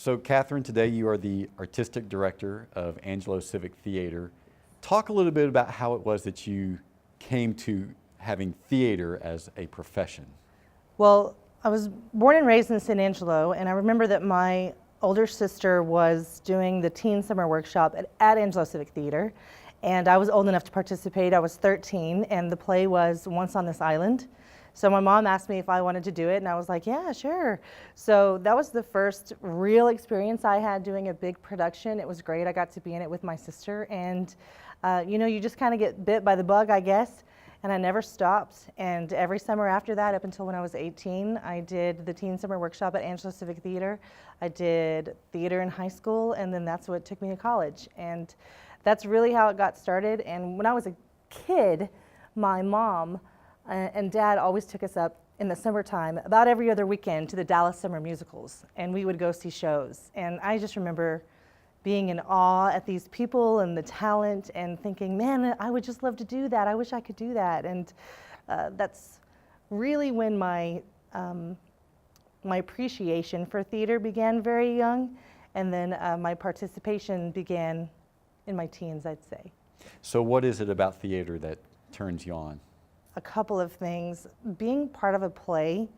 So Cathryn, today you are the artistic director of Angelo Civic Theater. Talk a little bit about how it was that you came to having theater as a profession. Well, I was born and raised in San Angelo, and I remember that my older sister was doing the teen summer workshop at Angelo Civic Theater, and I was old enough to participate. I was 13, and the play was Once on This Island. So my mom asked me if I wanted to do it, and I was like, yeah, sure. So that was the first real experience I had doing a big production. It was great. I got to be in it with my sister, and you just kind of get bit by the bug, I guess, and I never stopped. And every summer after that, up until when I was 18, I did the teen summer workshop at Angelo Civic Theater. I did theater in high school, and then that's what took me to college. And that's really how it got started. And when I was a kid, my mom and Dad always took us up in the summertime, about every other weekend, to the Dallas Summer Musicals, and we would go see shows. And I just remember being in awe at these people and the talent and thinking, man, I would just love to do that. I wish I could do that. And that's really when my appreciation for theater began very young, and then my participation began in my teens, I'd say. So what is it about theater that turns you on? A couple of things. Being part of a play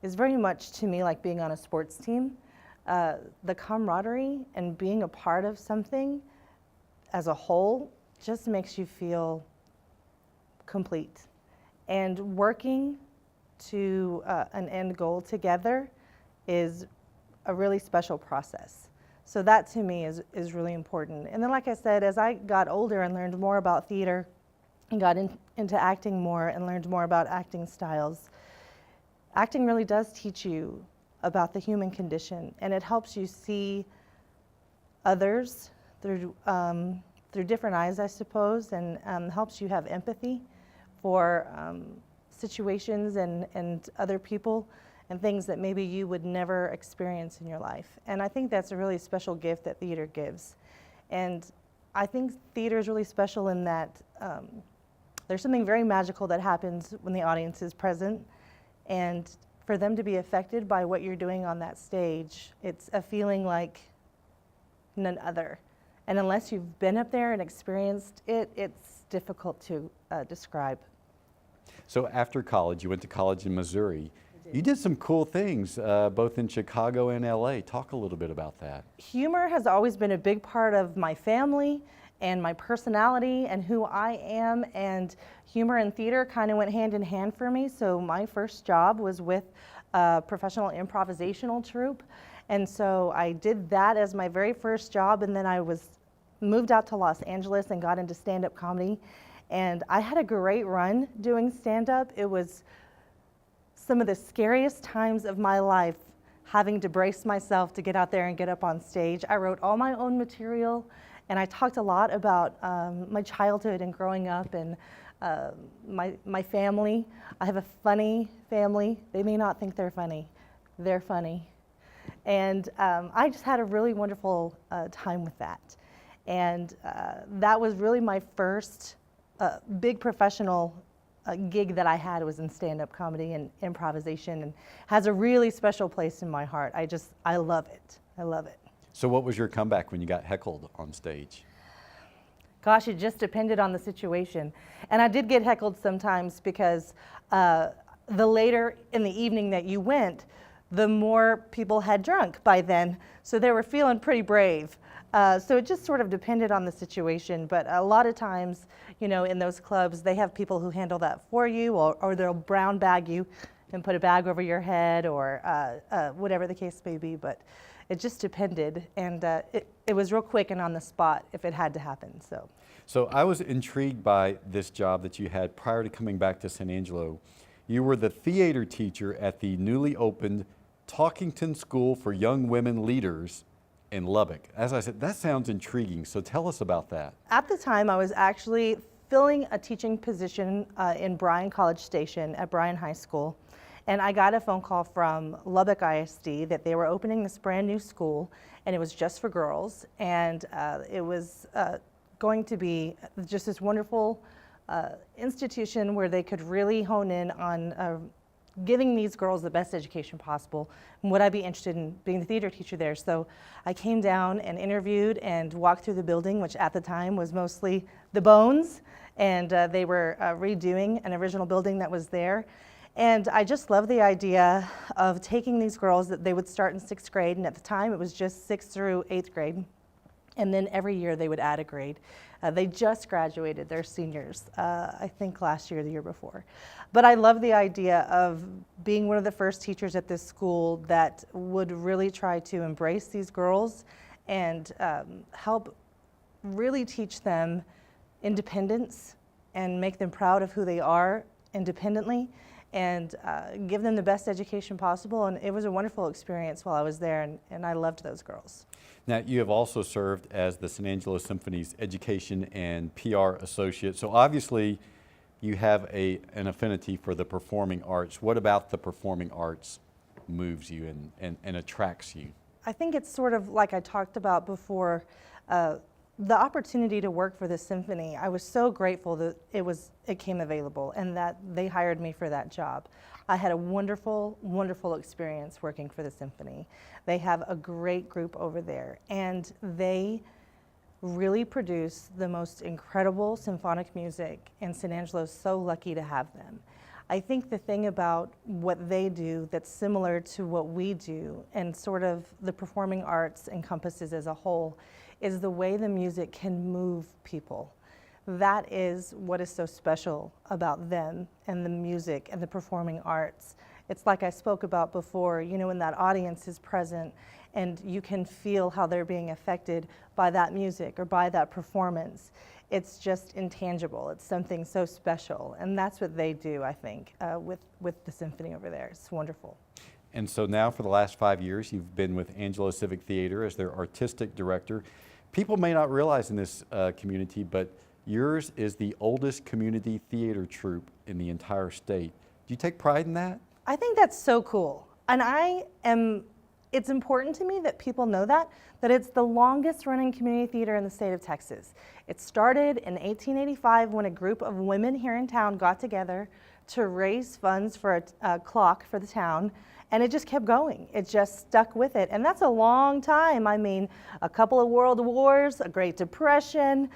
is very much to me like being on a sports team. The camaraderie and being a part of something as a whole just makes you feel complete. And working to an end goal together is a really special process. So that to me is really important. And then, like I said, as I got older and learned more about theater and got into acting more and learned more about acting styles, acting really does teach you about the human condition, and it helps you see others through different eyes, I suppose, and helps you have empathy for situations and other people and things that maybe you would never experience in your life. And I think that's a really special gift that theater gives. And I think theater is really special in that there's something very magical that happens when the audience is present, and for them to be affected by what you're doing on that stage, it's a feeling like none other. And unless you've been up there and experienced it, it's difficult to describe. So after college, you went to college in Missouri. You did some cool things, both in Chicago and LA. Talk a little bit about that. Humor has always been a big part of my family and my personality and who I am, and humor and theater kind of went hand in hand for me. So my first job was with a professional improvisational troupe, and so I did that as my very first job, and then I moved out to Los Angeles and got into stand-up comedy, and I had a great run doing stand-up. It was some of the scariest times of my life, having to brace myself to get out there and get up on stage. I wrote all my own material, and I talked a lot about my childhood and growing up and my family. I have a funny family. They may not think they're funny. They're funny. And I just had a really wonderful time with that. And that was really my first big professional gig that I had. Was in stand-up comedy and improvisation, and has a really special place in my heart. I love it. I love it. So what was your comeback when you got heckled on stage? Gosh, it just depended on the situation. And I did get heckled sometimes because the later in the evening that you went, the more people had drunk by then. So they were feeling pretty brave. So it just sort of depended on the situation. But a lot of times, in those clubs, they have people who handle that for you, or they'll brown bag you and put a bag over your head, or whatever the case may be. But it just depended, and it was real quick and on the spot if it had to happen. So I was intrigued by this job that you had prior to coming back to San Angelo. You were the theater teacher at the newly opened Talkington School for Young Women Leaders in Lubbock. As I said, that sounds intriguing, so tell us about that. At the time, I was actually filling a teaching position in Bryan College Station at Bryan High School. And I got a phone call from Lubbock ISD that they were opening this brand new school, and it was just for girls. And it was going to be just this wonderful institution where they could really hone in on giving these girls the best education possible. And would I be interested in being the theater teacher there? So I came down and interviewed and walked through the building, which at the time was mostly the bones, and they were redoing an original building that was there. And I just love the idea of taking these girls that they would start in 6th grade, and at the time it was just 6th through 8th grade. And then every year they would add a grade. They just graduated, they're seniors, I think last year or the year before. But I love the idea of being one of the first teachers at this school that would really try to embrace these girls and help really teach them independence and make them proud of who they are independently, and give them the best education possible. And it was a wonderful experience while I was there, and I loved those girls. Now, you have also served as the San Angelo Symphony's Education and PR Associate, so obviously you have an affinity for the performing arts. What about the performing arts moves you and attracts you? I think it's sort of like I talked about before, the opportunity to work for the symphony. I was so grateful that it came available and that they hired me for that job. I had a wonderful, wonderful experience working for the symphony. They have a great group over there, and they really produce the most incredible symphonic music, and San Angelo's so lucky to have them. I think the thing about what they do that's similar to what we do, and sort of the performing arts encompasses as a whole, is the way the music can move people. That is what is so special about them and the music and the performing arts. It's like I spoke about before, you know, when that audience is present and you can feel how they're being affected by that music or by that performance. It's just intangible. It's something so special, and that's what they do, I think, with the symphony over there. It's wonderful. And so now for the last 5 years, you've been with Angelo Civic Theater as their artistic director. People may not realize in this community, but yours is the oldest community theater troupe in the entire state. Do you take pride in that? I think that's so cool. And it's important to me that people know that it's the longest running community theater in the state of Texas. It started in 1885 when a group of women here in town got together to raise funds for a clock for the town, and it just kept going. It just stuck with it, and that's a long time. I mean, a couple of world wars, a Great Depression,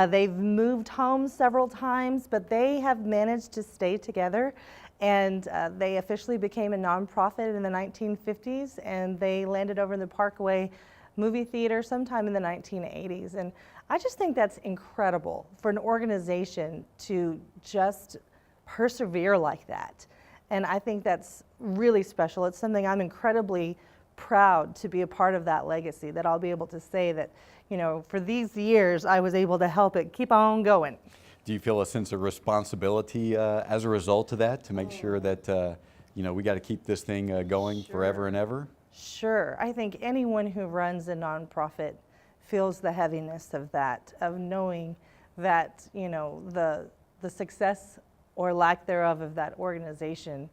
they've moved homes several times, but they have managed to stay together. And they officially became a nonprofit in the 1950s, and they landed over in the Parkway movie theater sometime in the 1980s. And I just think that's incredible for an organization to just persevere like that. And I think that's really special. It's something I'm incredibly proud to be a part of, that legacy, that I'll be able to say that, you know, for these years I was able to help it keep on going. Do you feel a sense of responsibility as a result of that, to make sure that, you know, we got to keep this thing going forever and ever? Sure. I think anyone who runs a nonprofit feels the heaviness of that, of knowing that, you know, the success or lack thereof of that organization,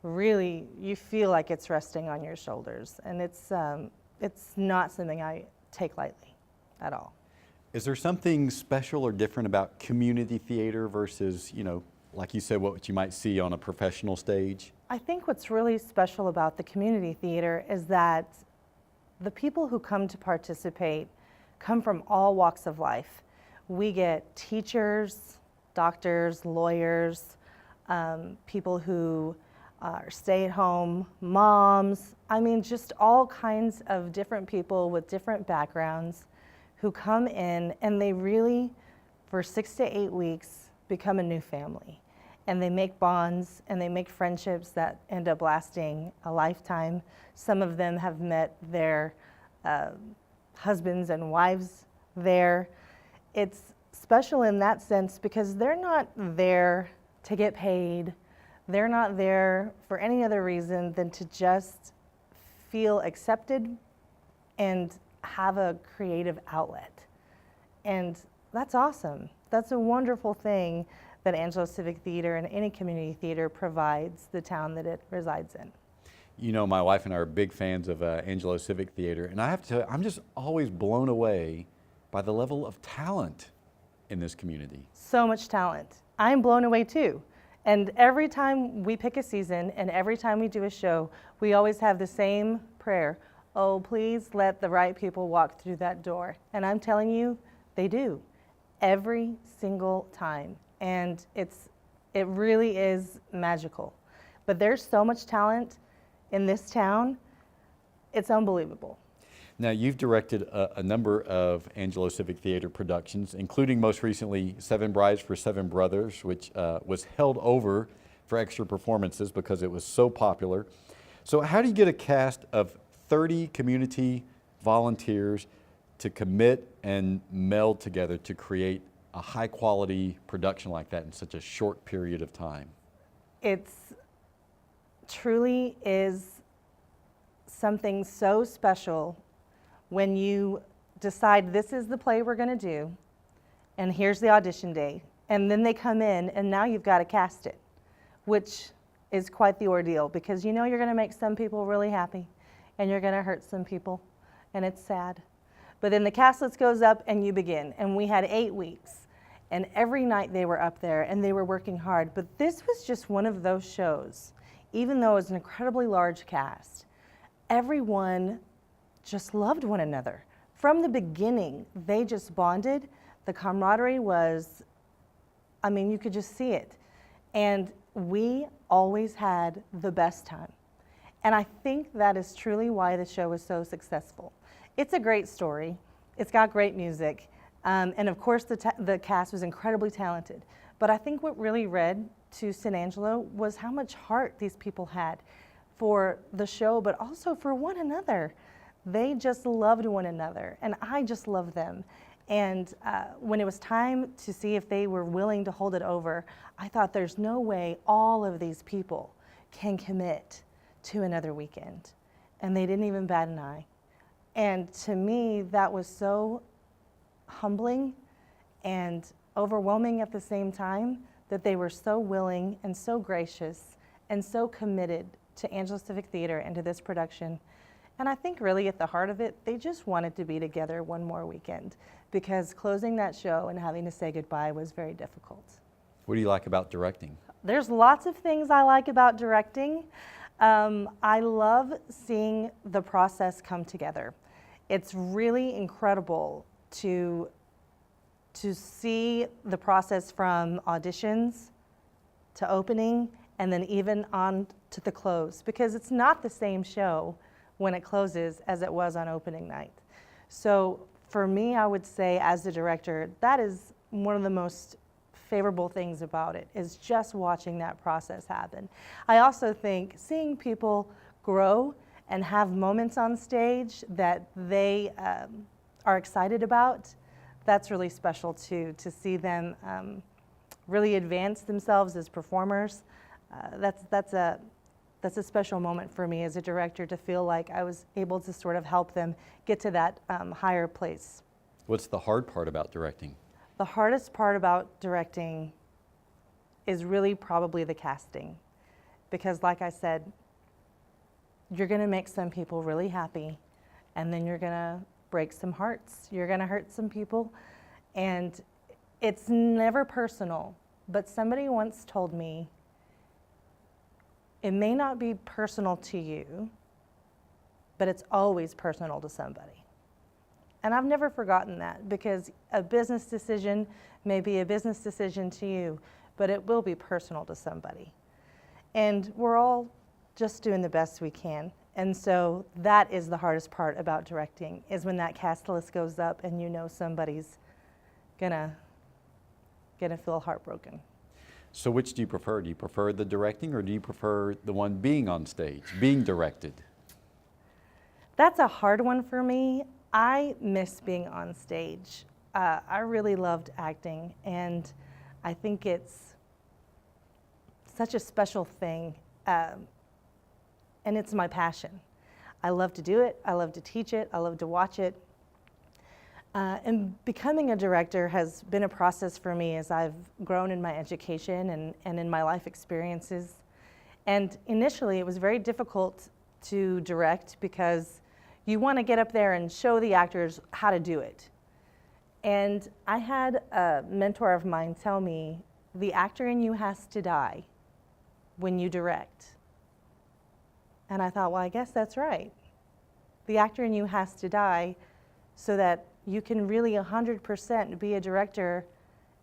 really, you feel like it's resting on your shoulders. And it's not something I take lightly at all. Is there something special or different about community theater versus, you know, like you said, what you might see on a professional stage? I think what's really special about the community theater is that the people who come to participate come from all walks of life. We get teachers, doctors, lawyers, people who are stay-at-home moms. I mean, just all kinds of different people with different backgrounds who come in, and they really, for 6 to 8 weeks, become a new family. And they make bonds and they make friendships that end up lasting a lifetime. Some of them have met their husbands and wives there. It's special in that sense because they're not there to get paid. They're not there for any other reason than to just feel accepted and have a creative outlet. And that's awesome. That's a wonderful thing that Angelo Civic Theater and any community theater provides the town that it resides in. You know, my wife and I are big fans of Angelo Civic Theater, and I have to tell you, I'm just always blown away by the level of talent in this community. So much talent. I'm blown away too. And every time we pick a season and every time we do a show, we always have the same prayer. Oh, please let the right people walk through that door. And I'm telling you, they do every single time. And it really is magical. But there's so much talent in this town, it's unbelievable. Now, you've directed a number of Angelo Civic Theater productions, including most recently Seven Brides for Seven Brothers, which was held over for extra performances because it was so popular. So how do you get a cast of 30 community volunteers to commit and meld together to create a high quality production like that in such a short period of time? It's truly is something so special when you decide this is the play we're going to do, and here's the audition day, and then they come in, and now you've got to cast it, which is quite the ordeal because you know you're going to make some people really happy, and you're going to hurt some people, and it's sad. But then the cast list goes up, and you begin, and we had 8 weeks, and every night they were up there, and they were working hard, but this was just one of those shows, even though it was an incredibly large cast, everyone just loved one another. From the beginning, they just bonded. The camaraderie was, I mean, you could just see it. And we always had the best time. And I think that is truly why the show is so successful. It's a great story. It's got great music. And of course, the cast was incredibly talented. But I think what really read to San Angelo was how much heart these people had for the show, but also for one another. They just loved one another, and I just loved them. And when it was time to see if they were willing to hold it over, I thought there's no way all of these people can commit to another weekend. And they didn't even bat an eye. And to me, that was so humbling and overwhelming at the same time that they were so willing and so gracious and so committed to Angelo Civic Theater and to this production. And I think really at the heart of it, they just wanted to be together one more weekend because closing that show and having to say goodbye was very difficult. What do you like about directing? There's lots of things I like about directing. I love seeing the process come together. It's really incredible to see the process from auditions to opening and then even on to the close because it's not the same show when it closes as it was on opening night. So for me, I would say as the director, that is one of the most favorable things about it is just watching that process happen. I also think seeing people grow and have moments on stage that they are excited about, that's really special too, to see them really advance themselves as performers. That's a special moment for me as a director to feel like I was able to sort of help them get to that higher place. What's the hard part about directing? The hardest part about directing is really probably the casting. Because like I said, you're gonna make some people really happy and then you're gonna break some hearts. You're gonna hurt some people. And it's never personal, but somebody once told me, it may not be personal to you, but it's always personal to somebody. And I've never forgotten that because a business decision may be a business decision to you, but it will be personal to somebody. And we're all just doing the best we can. And so that is the hardest part about directing, is when that cast list goes up and you know somebody's gonna feel heartbroken. So which do you prefer? Do you prefer the directing or do you prefer the one being on stage, being directed? That's a hard one for me. I miss being on stage. I really loved acting, and I think it's such a special thing, and it's my passion. I love to do it, I love to teach it, I love to watch it. And becoming a director has been a process for me as I've grown in my education and in my life experiences. And initially, it was very difficult to direct because you want to get up there and show the actors how to do it. And I had a mentor of mine tell me, the actor in you has to die when you direct. And I thought, well, I guess that's right. The actor in you has to die so that you can really 100% be a director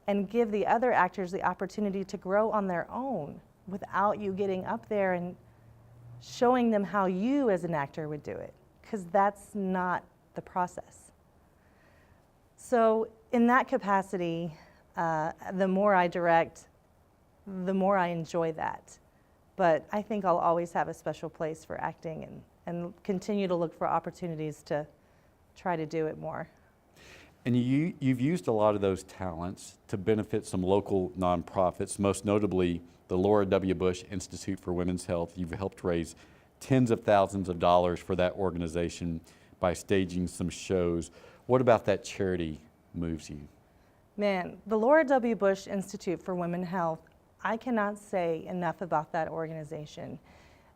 and give the other actors the opportunity to grow on their own without you getting up there and showing them how you as an actor would do it, because that's not the process. So in that capacity, the more I direct, the more I enjoy that. But I think I'll always have a special place for acting and continue to look for opportunities to try to do it more. And you've used a lot of those talents to benefit some local nonprofits, most notably the Laura W. Bush Institute for Women's Health. You've helped raise tens of thousands of dollars for that organization by staging some shows. What about that charity moves you? Man, the Laura W. Bush Institute for Women's Health, I cannot say enough about that organization.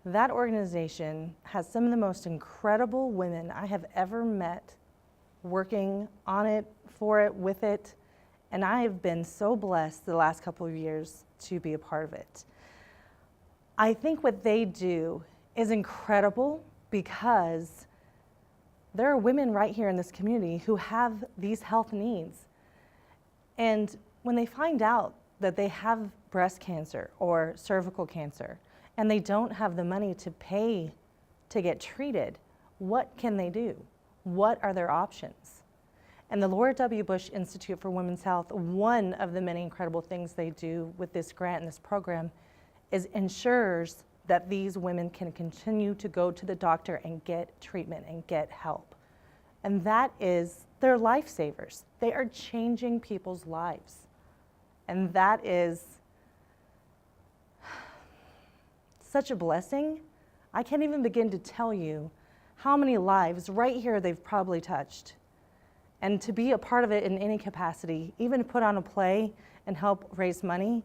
That organization has some of the most incredible women I have ever met working on it, for it, with it, and I have been so blessed the last couple of years to be a part of it. I think what they do is incredible because there are women right here in this community who have these health needs. And when they find out that they have breast cancer or cervical cancer and they don't have the money to pay to get treated, what can they do? What are their options? And the Laura W. Bush Institute for Women's Health, one of the many incredible things they do with this grant and this program is ensures that these women can continue to go to the doctor and get treatment and get help. And that is, they're lifesavers. They are changing people's lives. And that is such a blessing. I can't even begin to tell you how many lives right here they've probably touched. And to be a part of it in any capacity, even to put on a play and help raise money,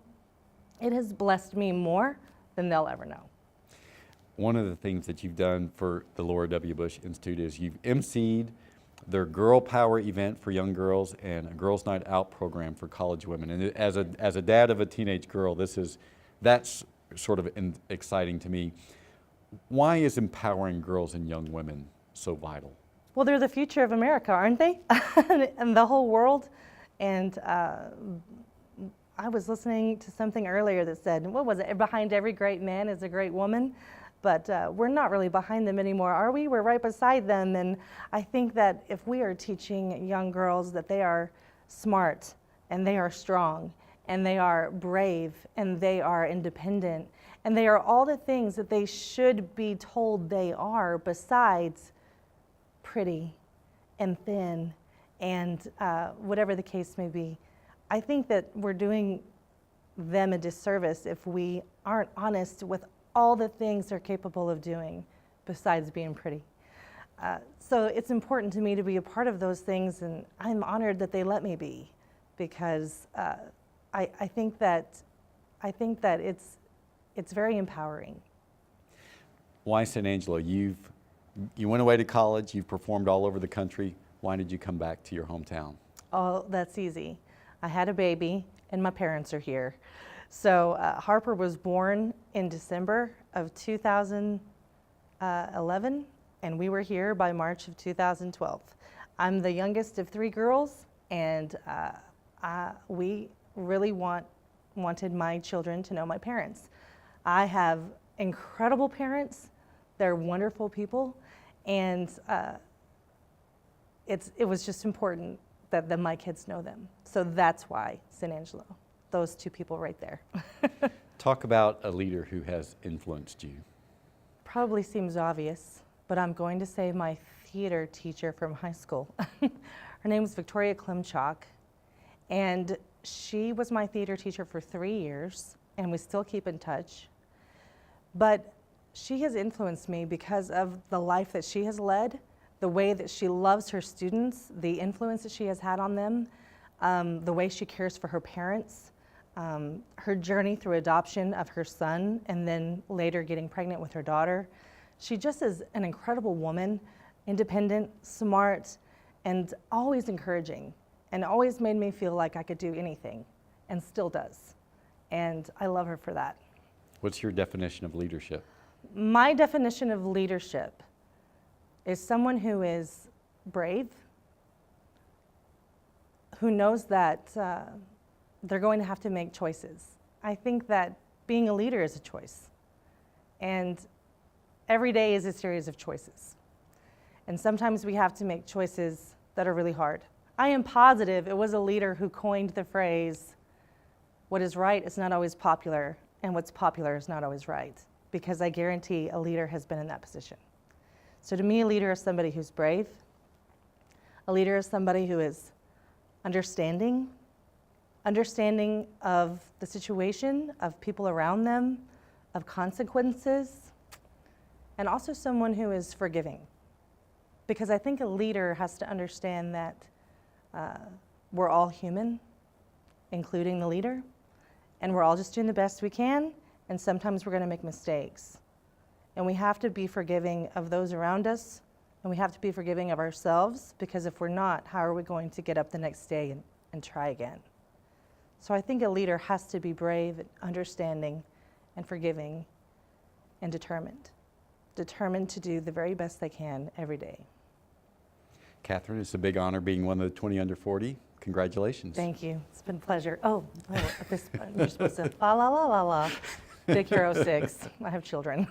it has blessed me more than they'll ever know. One of the things that you've done for the Laura W. Bush Institute is you've emceed their Girl Power event for young girls and a Girls Night Out program for college women. And as a dad of a teenage girl, that's sort of exciting to me. Why is empowering girls and young women so vital? Well, they're the future of America, aren't they? And the whole world. And I was listening to something earlier that said, what was it? Behind every great man is a great woman. But we're not really behind them anymore, are we? We're right beside them. And I think that if we are teaching young girls that they are smart and they are strong and they are brave and they are independent and they are all the things that they should be told they are, besides pretty and thin and whatever the case may be, I think that we're doing them a disservice if we aren't honest with all the things they're capable of doing besides being pretty. So it's important to me to be a part of those things, and I'm honored that they let me be, because I think that it's very empowering. Why San Angelo? You went away to college, you've performed all over the country. Why did you come back to your hometown? Oh, that's easy. I had a baby and my parents are here. So Harper was born in December of 2011 and we were here by March of 2012. I'm the youngest of three girls, and we really wanted my children to know my parents. I have incredible parents. They're wonderful people, and it was just important that my kids know them. So that's why San Angelo, those two people right there. Talk about a leader who has influenced you. Probably seems obvious, but I'm going to say my theater teacher from high school. Her name was Victoria Klimchak, and she was my theater teacher for 3 years, and we still keep in touch. But she has influenced me because of the life that she has led, the way that she loves her students, the influence that she has had on them, the way she cares for her parents, her journey through adoption of her son, and then later getting pregnant with her daughter. She just is an incredible woman, independent, smart, and always encouraging, and always made me feel like I could do anything, and still does. And I love her for that. What's your definition of leadership? My definition of leadership is someone who is brave, who knows that they're going to have to make choices. I think that being a leader is a choice. And every day is a series of choices. And sometimes we have to make choices that are really hard. I am positive it was a leader who coined the phrase, what is right is not always popular, and what's popular is not always right. Because I guarantee a leader has been in that position. So to me, a leader is somebody who's brave. A leader is somebody who is understanding of the situation, of people around them, of consequences, and also someone who is forgiving. Because I think a leader has to understand that we're all human, including the leader, and we're all just doing the best we can, and sometimes we're going to make mistakes. And we have to be forgiving of those around us, and we have to be forgiving of ourselves, because if we're not, how are we going to get up the next day and try again? So I think a leader has to be brave, understanding, and forgiving, and determined to do the very best they can every day. Cathryn, it's a big honor being one of the 20 under 40. Congratulations. Thank you. It's been a pleasure. Oh, at this point, you're supposed to la la la la la. Big Hero 6. I have children.